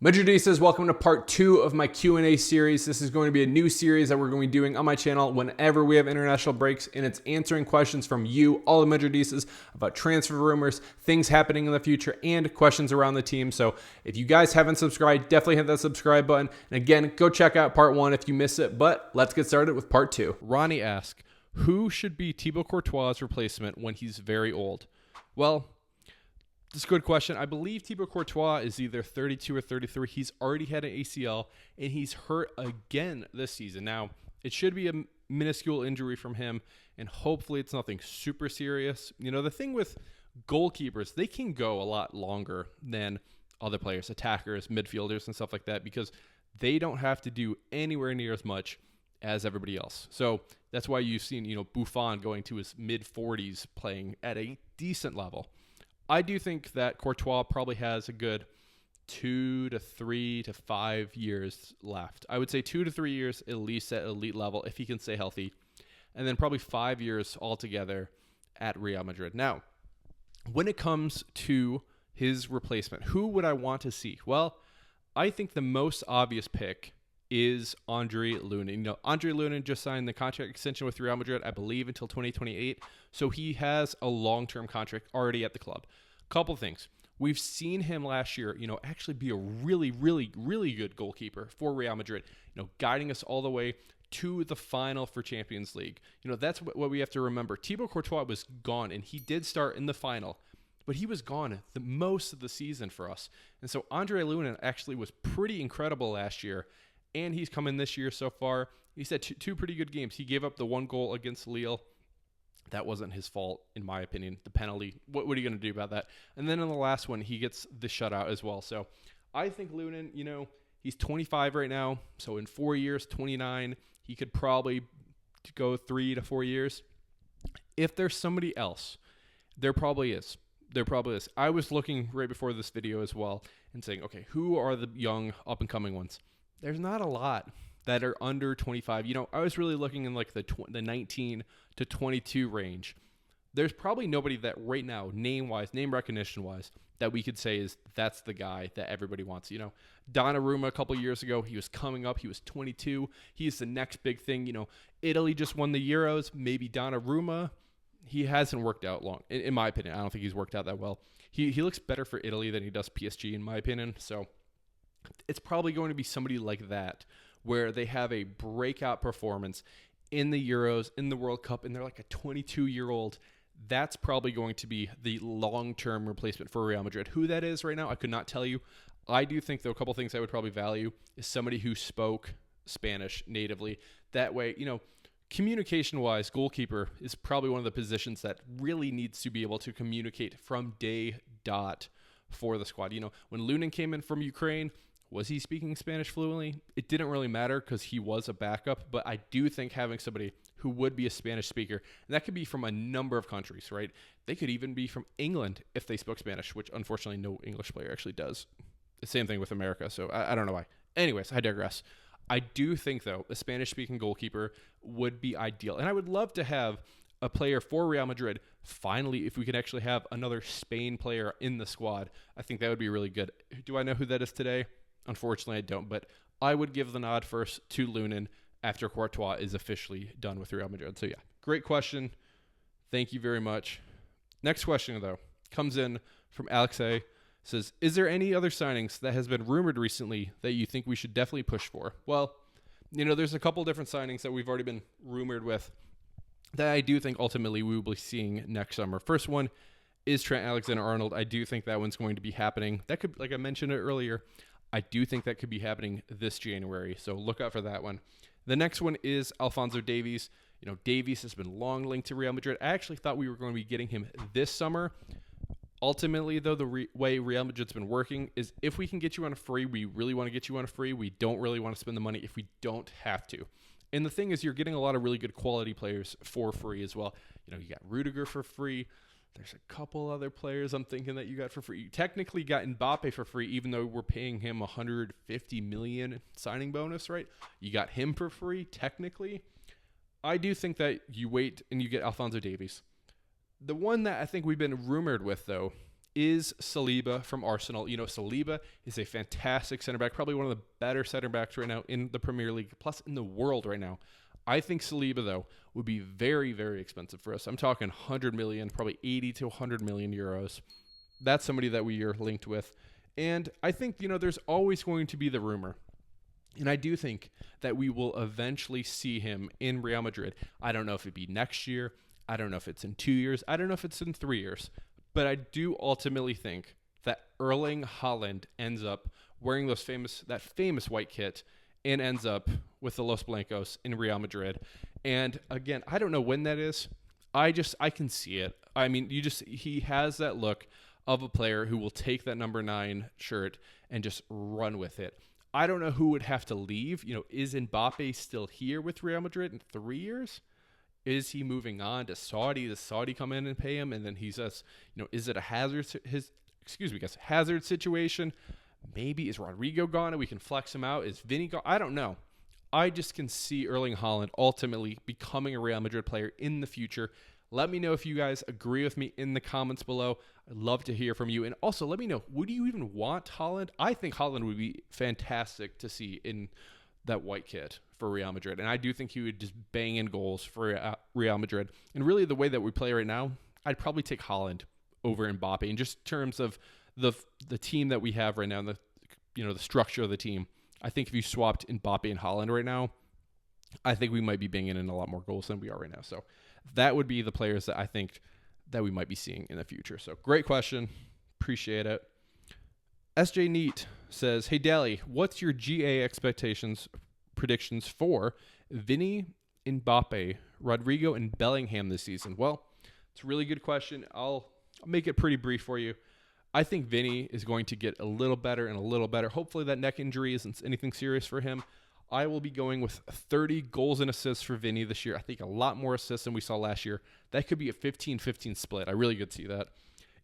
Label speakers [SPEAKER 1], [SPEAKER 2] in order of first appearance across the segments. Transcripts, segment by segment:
[SPEAKER 1] Madridistas, welcome to part 2 of my Q&A series. This is going to be a new series that we're going to be doing on my channel whenever we have international breaks, and it's answering questions from you, all the Madridistas, about transfer rumors, things happening in the future, and questions around the team. So if you guys haven't subscribed, definitely hit that subscribe button. And again, go check out part 1 if you missed it, but let's get started with part 2.
[SPEAKER 2] Ronnie asks, who should be Thibaut Courtois' replacement when he's very old? Well, that's a good question. I believe Thibaut Courtois is either 32 or 33. He's already had an ACL, and he's hurt again this season. Now, it should be a minuscule injury from him, and hopefully it's nothing super serious. You know, the thing with goalkeepers, they can go a lot longer than other players, attackers, midfielders, and stuff like that, because they don't have to do anywhere near as much as everybody else. So that's why you've seen, Buffon going to his mid-40s playing at a decent level. I do think that Courtois probably has a good 2 to 3 to 5 years left. I would say 2 to 3 years at least at elite level if he can stay healthy, and then probably 5 years altogether at Real Madrid. Now, when it comes to his replacement, who would I want to see? Well, I think the most obvious pick is Andre Lunin. Andre Lunin just signed the contract extension with Real Madrid, I believe, until 2028. So he has a long-term contract already at the club. Couple things. We've seen him last year, actually be a really, really, really good goalkeeper for Real Madrid, guiding us all the way to the final for Champions League. That's what we have to remember. Thibaut Courtois was gone, and he did start in the final, but he was gone the most of the season for us. And so Andre Lunin actually was pretty incredible last year. And he's come in this year so far. He's had two pretty good games. He gave up the one goal against Lille. That wasn't his fault, in my opinion. The penalty. What are you going to do about that? And then in the last one, he gets the shutout as well. So I think Lunin, he's 25 right now. So in 4 years, 29, he could probably go 3 to 4 years. If there's somebody else, there probably is. I was looking right before this video as well and saying, okay, who are the young up-and-coming ones? There's not a lot that are under 25. I was really looking in like the 19 to 22 range. There's probably nobody that right now, name-wise, name recognition-wise, that we could say is that's the guy that everybody wants. Donnarumma a couple years ago, he was coming up. He was 22. He's the next big thing. Italy just won the Euros. Maybe Donnarumma. He hasn't worked out long, in my opinion. I don't think he's worked out that well. He looks better for Italy than he does PSG, in my opinion. So it's probably going to be somebody like that where they have a breakout performance in the Euros, in the World Cup, and they're like a 22-year-old. That's probably going to be the long-term replacement for Real Madrid. Who that is right now, I could not tell you. I do think, though, a couple things I would probably value is somebody who spoke Spanish natively. That way, communication-wise, goalkeeper is probably one of the positions that really needs to be able to communicate from day dot for the squad. When Lunin came in from Ukraine, was he speaking Spanish fluently? It didn't really matter because he was a backup, but I do think having somebody who would be a Spanish speaker, and that could be from a number of countries, right? They could even be from England if they spoke Spanish, which unfortunately no English player actually does. The same thing with America, so I don't know why. Anyways, I digress. I do think, though, a Spanish-speaking goalkeeper would be ideal, and I would love to have a player for Real Madrid. Finally, if we could actually have another Spain player in the squad, I think that would be really good. Do I know who that is today? Unfortunately, I don't, but I would give the nod first to Lunin after Courtois is officially done with Real Madrid. So, yeah, great question. Thank you very much. Next question, though, comes in from Alexei. Says, is there any other signings that has been rumored recently that you think we should definitely push for? Well, there's a couple different signings that we've already been rumored with that I do think ultimately we will be seeing next summer. First one is Trent Alexander-Arnold. I do think that one's going to be happening. That could, like I mentioned it earlier, I do think that could be happening this January, so look out for that one. The next one is Alphonso Davies. Davies has been long linked to Real Madrid. I actually thought we were going to be getting him this summer. Ultimately, though, the way Real Madrid's been working is if we can get you on a free, we really want to get you on a free. We don't really want to spend the money if we don't have to. And the thing is, you're getting a lot of really good quality players for free as well. You got Rudiger for free. There's a couple other players I'm thinking that you got for free. You technically got Mbappe for free, even though we're paying him $150 million signing bonus, right? You got him for free, technically. I do think that you wait and you get Alphonso Davies. The one that I think we've been rumored with, though, is Saliba from Arsenal. Saliba is a fantastic center back, probably one of the better center backs right now in the Premier League, plus in the world right now. I think Saliba, though, would be very, very expensive for us. I'm talking 100 million, probably 80 to 100 million euros. That's somebody that we are linked with. And I think, there's always going to be the rumor. And I do think that we will eventually see him in Real Madrid. I don't know if it'd be next year. I don't know if it's in 2 years. I don't know if it's in 3 years. But I do ultimately think that Erling Haaland ends up wearing that famous white kit and ends up with the Los Blancos in Real Madrid. And again, I don't know when that is. I can see it. I mean, he has that look of a player who will take that number 9 shirt and just run with it. I don't know who would have to leave. Is Mbappe still here with Real Madrid in 3 years? Is he moving on to Saudi? Does Saudi come in and pay him? And then he's us, is it a hazard situation? Maybe is Rodrigo gone and we can flex him out? Is Vinny gone? I don't know. I just can see Erling Haaland ultimately becoming a Real Madrid player in the future. Let me know if you guys agree with me in the comments below. I'd love to hear from you. And also let me know, would you even want Haaland? I think Haaland would be fantastic to see in that white kit for Real Madrid. And I do think he would just bang in goals for Real Madrid. And really the way that we play right now, I'd probably take Haaland over Mbappe in just terms of the team that we have right now, and the structure of the team. I think if you swapped Mbappe and Haaland right now, I think we might be banging in a lot more goals than we are right now. So that would be the players that I think that we might be seeing in the future. So great question. Appreciate it. SJ Neat says, hey, Dally, what's your GA predictions for Vinny, Mbappe, Rodrigo, and Bellingham this season? Well, it's a really good question. I'll make it pretty brief for you. I think Vinny is going to get a little better and a little better. Hopefully that neck injury isn't anything serious for him. I will be going with 30 goals and assists for Vinny this year. I think a lot more assists than we saw last year. That could be a 15-15 split. I really could see that.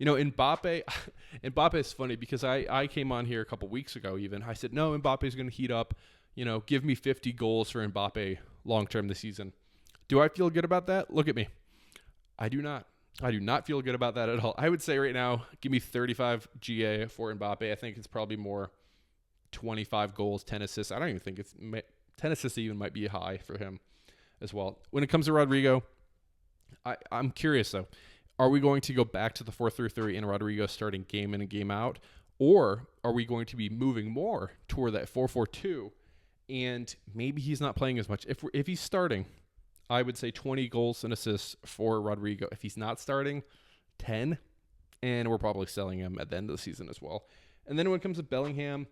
[SPEAKER 2] Mbappe is funny because I came on here a couple weeks ago even. I said, no, Mbappe is going to heat up. Give me 50 goals for Mbappe long-term this season. Do I feel good about that? Look at me. I do not. I do not feel good about that at all. I would say right now, give me 35 GA for Mbappe. I think it's probably more 25 goals, 10 assists. I don't even think 10 assists even might be high for him as well. When it comes to Rodrigo, I'm curious though. Are we going to go back to the 4-3-3 and Rodrigo starting game in and game out? Or are we going to be moving more toward that 4-4-2 and maybe he's not playing as much? If he's starting, I would say 20 goals and assists for Rodrigo. If he's not starting, 10. And we're probably selling him at the end of the season as well. And then when it comes to Bellingham,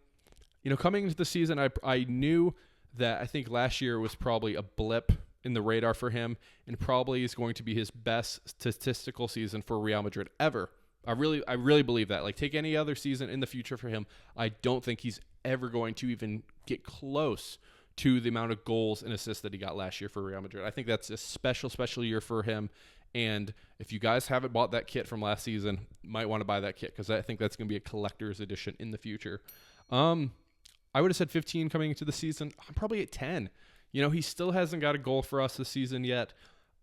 [SPEAKER 2] coming into the season, I knew that I think last year was probably a blip in the radar for him and probably is going to be his best statistical season for Real Madrid ever. I really believe that. Like, take any other season in the future for him, I don't think he's ever going to even get close to the amount of goals and assists that he got last year for Real Madrid. I think that's a special year for him. And if you guys haven't bought that kit from last season, might want to buy that kit because I think that's going to be a collector's edition in the future. I would have said 15 coming into the season. I'm probably at 10. He still hasn't got a goal for us this season yet.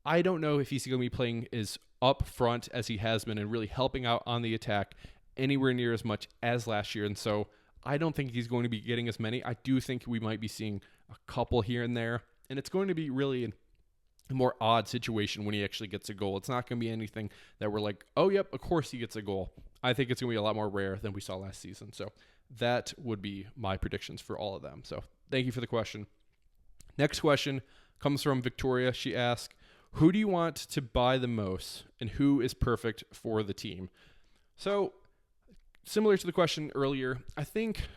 [SPEAKER 2] I don't know if he's going to be playing as up front as he has been and really helping out on the attack anywhere near as much as last year. And so I don't think he's going to be getting as many. I do think we might be seeing a couple here and there. And it's going to be really a more odd situation when he actually gets a goal. It's not going to be anything that we're like, oh, yep, of course he gets a goal. I think it's going to be a lot more rare than we saw last season. So that would be my predictions for all of them. So thank you for the question. Next question comes from Victoria. She asked, who do you want to buy the most and who is perfect for the team? So similar to the question earlier, I think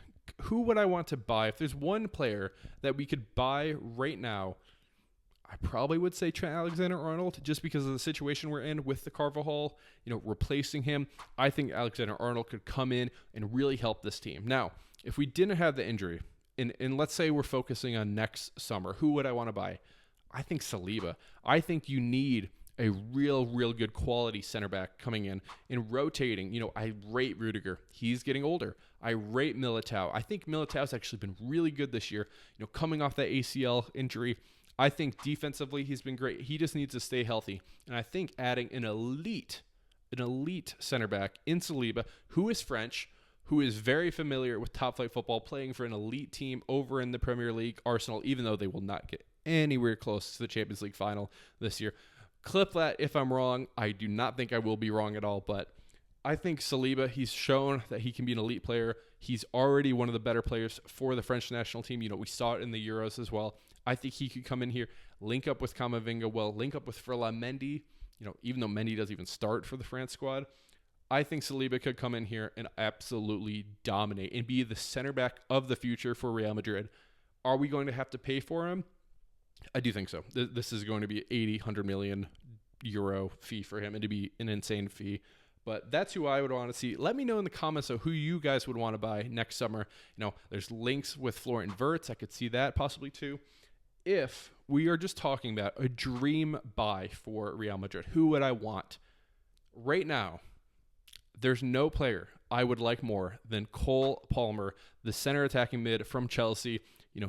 [SPEAKER 2] who would I want to buy? If there's one player that we could buy right now, I probably would say Trent Alexander-Arnold just because of the situation we're in with the Carvajal, replacing him. I think Alexander-Arnold could come in and really help this team. Now, if we didn't have the injury, and let's say we're focusing on next summer, who would I want to buy? I think Saliba. I think you need a real good quality center back coming in and rotating. I rate Rudiger. He's getting older. I rate Militao. I think Militao's actually been really good this year, coming off that ACL injury. I think defensively he's been great. He just needs to stay healthy. And I think adding an elite an elite center back in Saliba, who is French, who is very familiar with top flight football, playing for an elite team over in the Premier League, Arsenal, even though they will not get anywhere close to the Champions League final this year. Clip that if I'm wrong. I do not think I will be wrong at all, but I think Saliba, he's shown that he can be an elite player. He's already one of the better players for the French national team. We saw it in the Euros as well. I think he could come in here, link up with Camavinga, link up with Ferland Mendy, even though Mendy doesn't even start for the France squad. I think Saliba could come in here and absolutely dominate and be the center back of the future for Real Madrid. Are we going to have to pay for him? I do think so. This is going to be an 100 million euro fee for him, and to be an insane fee. But that's who I would want to see. Let me know in the comments of who you guys would want to buy next summer. There's links with Florian Wirtz. I could see that possibly too. If we are just talking about a dream buy for Real Madrid, who would I want? Right now, there's no player I would like more than Cole Palmer, the center attacking mid from Chelsea.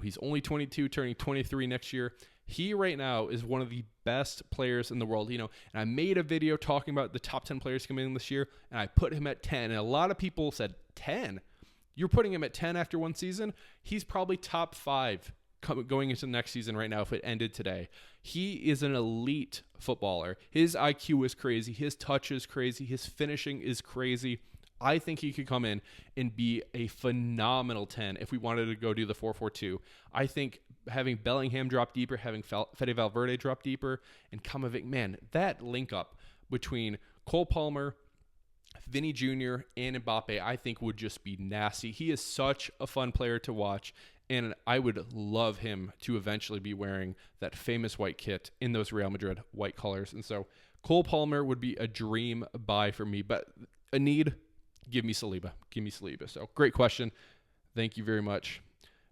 [SPEAKER 2] He's only 22, turning 23 next year. He right now is one of the best players in the world, and I made a video talking about the top 10 players coming in this year, and I put him at 10. And a lot of people said, 10? You're putting him at 10 after one season? He's probably top 5 going into the next season right now if it ended today. He is an elite footballer. His IQ is crazy. His touch is crazy. His finishing is crazy. I think he could come in and be a phenomenal 10 if we wanted to go do the 4-4-2. I think having Bellingham drop deeper, having Fede Valverde drop deeper, and Camavinga, man, that link up between Cole Palmer, Vinny Jr., and Mbappe, I think would just be nasty. He is such a fun player to watch, and I would love him to eventually be wearing that famous white kit in those Real Madrid white colors. And so Cole Palmer would be a dream buy for me, but a need, give me Saliba. Give me Saliba. So great question. Thank you very much.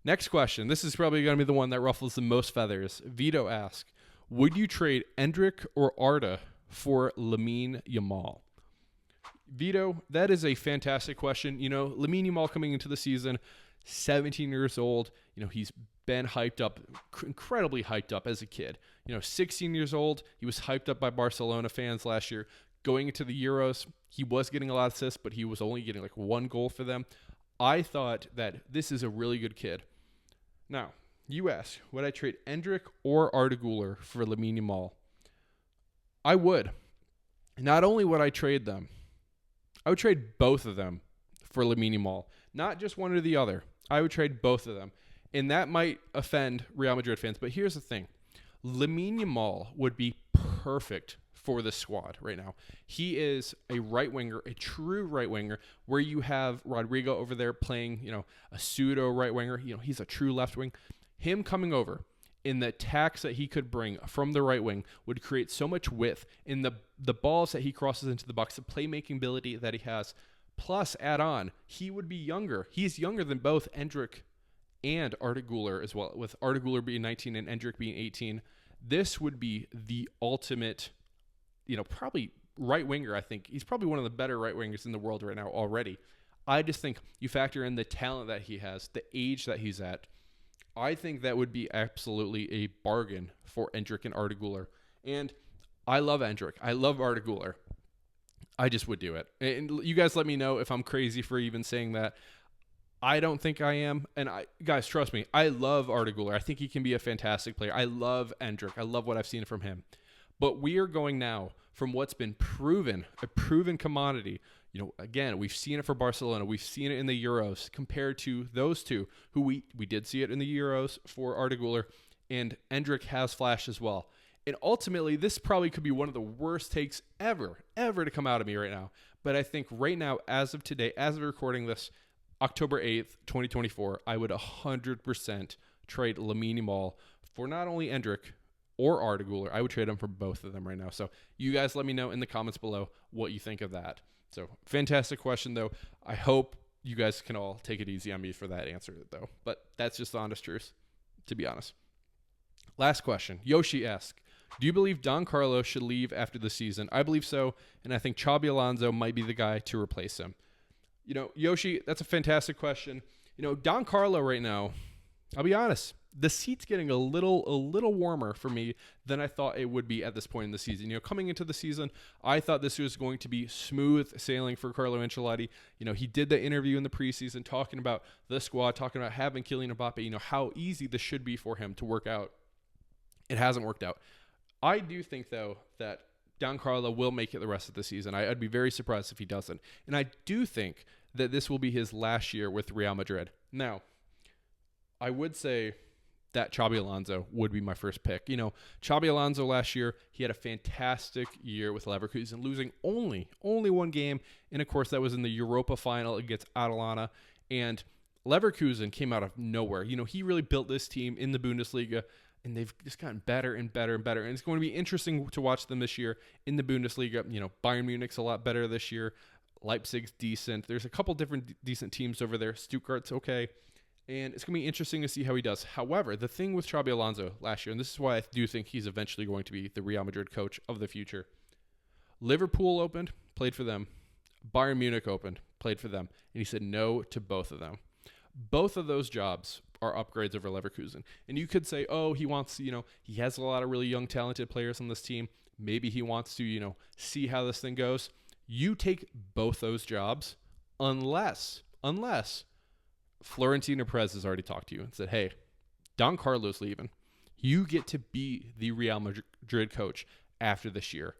[SPEAKER 2] Next question. This is probably going to be the one that ruffles the most feathers. Vito asks, would you trade Endrick or Arda for LamineYamal? Vito, that is a fantastic question. LamineYamal coming into the season, 17 years old. He's been hyped up, incredibly hyped up as a kid. 16 years old. He was hyped up by Barcelona fans last year. Going into the Euros, he was getting a lot of assists, but he was only getting like one goal for them. I thought that this is a really good kid. Now, you ask, would I trade Endrick or Arda Güler for LamineYamal? I would. Not only would I trade them, I would trade both of them for LamineYamal. Not just one or the other. I would trade both of them. And that might offend Real Madrid fans, but here's the thing. LamineYamal would be perfect for the squad right now. He is a right winger, a true right winger, where you have Rodrigo over there playing, a pseudo right winger. He's a true left wing. Him coming over in the attacks that he could bring from the right wing would create so much width in the balls that he crosses into the box, the playmaking ability that he has. Plus, add on, he would be younger. He's younger than both Endrick and Arda Güler as well, with Arda Güler being 19 and Endrick being 18. This would be the ultimate, probably right winger. I think he's probably one of the better right wingers in the world right now already. I just think you factor in the talent that he has, the age that he's at. I think that would be absolutely a bargain for Endrick and Arda Güler. And I love Endrick. I love Arda Güler. I just would do it. And you guys let me know if I'm crazy for even saying that. I don't think I am. And guys, trust me, I love Arda Güler. I think he can be a fantastic player. I love Endrick. I love what I've seen from him. But we are going now from what's been proven, a proven commodity. Again, we've seen it for Barcelona. We've seen it in the Euros compared to those two who we did see it in the Euros for Arda Güler, and Endrick has flashed as well. And ultimately, this probably could be one of the worst takes ever to come out of me right now. But I think right now, as of today, as of recording this, October 8th, 2024, I would 100% trade LamineYamal for not only Endrick or Arda Güler. I would trade them for both of them right now. So you guys let me know in the comments below what you think of that. So fantastic question, though. I hope you guys can all take it easy on me for that answer, though. But that's just the honest truth, to be honest. Last question. Yoshi asks, do you believe Don Carlos should leave after the season? I believe so, and I think Xabi Alonso might be the guy to replace him. Yoshi, that's a fantastic question. Don Carlo right now, I'll be honest, the seat's getting a little warmer for me than I thought it would be at this point in the season. Coming into the season, I thought this was going to be smooth sailing for Carlo Ancelotti. He did the interview in the preseason talking about the squad, talking about having Kylian Mbappe, how easy this should be for him to work out. It hasn't worked out. I do think, though, that Don Carlo will make it the rest of the season. I'd be very surprised if he doesn't. And I do think that this will be his last year with Real Madrid. Now, I would say that Xabi Alonso would be my first pick. Xabi Alonso last year, he had a fantastic year with Leverkusen, losing only one game. And, of course, that was in the Europa final against Atalanta. And Leverkusen came out of nowhere. He really built this team in the Bundesliga, and they've just gotten better and better and better. And it's going to be interesting to watch them this year in the Bundesliga. Bayern Munich's a lot better this year. Leipzig's decent. There's a couple different decent teams over there. Stuttgart's okay. And it's going to be interesting to see how he does. However, the thing with Xabi Alonso last year, and this is why I do think he's eventually going to be the Real Madrid coach of the future. Liverpool opened, played for them. Bayern Munich opened, played for them. And he said no to both of them. Both of those jobs are upgrades over Leverkusen. And you could say, oh, he wants, he has a lot of really young, talented players on this team. Maybe he wants to, see how this thing goes. You take both those jobs unless Florentino Perez has already talked to you and said, hey, Don Carlo's leaving. You get to be the Real Madrid coach after this year.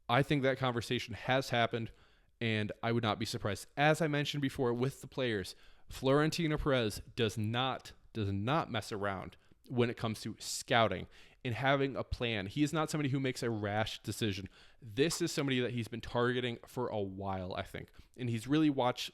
[SPEAKER 2] I think that conversation has happened, and I would not be surprised. As I mentioned before with the players, Florentino Perez does not mess around when it comes to scouting and having a plan. He is not somebody who makes a rash decision. This is somebody that he's been targeting for a while, I think. And he's really watched,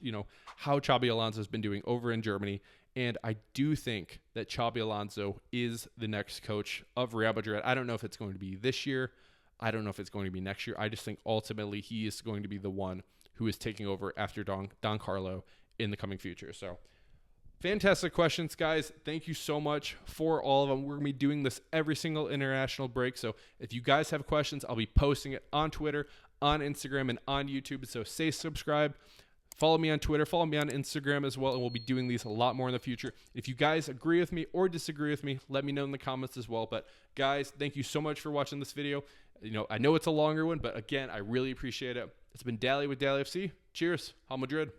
[SPEAKER 2] how Xabi Alonso has been doing over in Germany. And I do think that Xabi Alonso is the next coach of Real Madrid. I don't know if it's going to be this year. I don't know if it's going to be next year. I just think ultimately he is going to be the one who is taking over after Don Carlo in the coming future. So fantastic questions, guys. Thank you so much for all of them. We're going to be doing this every single international break. So if you guys have questions, I'll be posting it on Twitter, on Instagram, and on YouTube. So stay subscribed. Follow me on Twitter. Follow me on Instagram as well. And we'll be doing these a lot more in the future. If you guys agree with me or disagree with me, let me know in the comments as well. But guys, thank you so much for watching this video. I know it's a longer one, but again, I really appreciate it. It's been Dally with Dallyfc. Cheers. Hala Madrid.